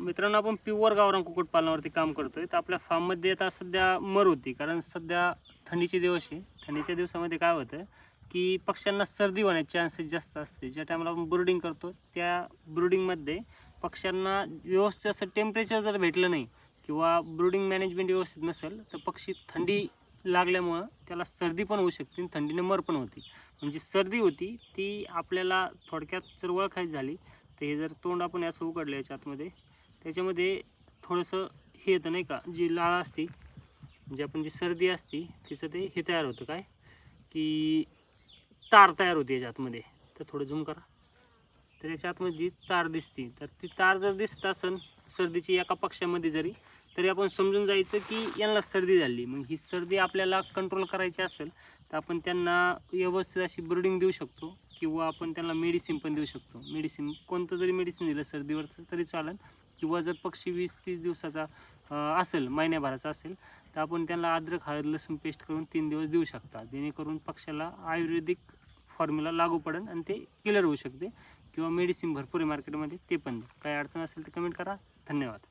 मित्रांनो, आपण प्युअर गावरान कुक्कुटपालनावरती काम करतोय. तर आपल्या फार्ममध्ये आता सध्या मर होती, कारण सध्या थंडीचे दिवस आहे. थंडीच्या दिवसामध्ये काय होतं की पक्ष्यांना सर्दी होण्याचे चान्सेस जास्त असते. ज्या टायमाला आपण ब्रूडिंग करतो त्या ब्रूडिंगमध्ये पक्ष्यांना व्यवस्थित असं टेम्परेचर जर भेटलं नाही किंवा ब्रूडिंग मॅनेजमेंट व्यवस्थित नसेल तर पक्षी थंडी लागल्यामुळं त्याला सर्दी पण होऊ शकते आणि थंडीने मर पण होती. म्हणजे सर्दी होती ती आपल्याला थोडक्यात जर ओळखायची झाली तर हे जर तोंड आपण असं उघडलं याच्या आतमध्ये, त्याच्यामध्ये थोडंसं हे येतं नाही का, जी लाळ असते म्हणजे आपण जी सर्दी असते तिचं ते हे तयार होतं काय की तार तयार होते याच्या आतमध्ये. तर थोडं झूम करा. तर याच्या आतमध्ये तार दिसते. तर ती तार जर दिसत असेल सर्दीची एका पक्षामध्ये जरी, तरी आपण समजून जायचं की यांना सर्दी झाली. मग ही सर्दी आपल्याला कंट्रोल करायची असेल तर आपण त्यांना व्यवस्थित अशी ब्रीडिंग देऊ शकतो किंवा आपण त्यांना मेडिसिन पण देऊ शकतो. मेडिसिन कोणतं जरी मेडिसिन दिलं सर्दीवरचं तरी चालेल, किंवा जर पक्षी 20-30 दिवसाचा असेल, महिन्याभराचा असेल, तर आपण त्यांना अद्रक हळद लसूण पेस्ट करून 3 दिवस देऊ शकता. जेणेकरून पक्षाला आयुर्वेदिक फॉर्म्युला लागू पडेल आणि ते क्लिअर होऊ शकते. किंवा मेडिसिन भरपूर आहे मार्केटमध्ये, ते पण काही अडचण असेल तर कमेंट करा. धन्यवाद.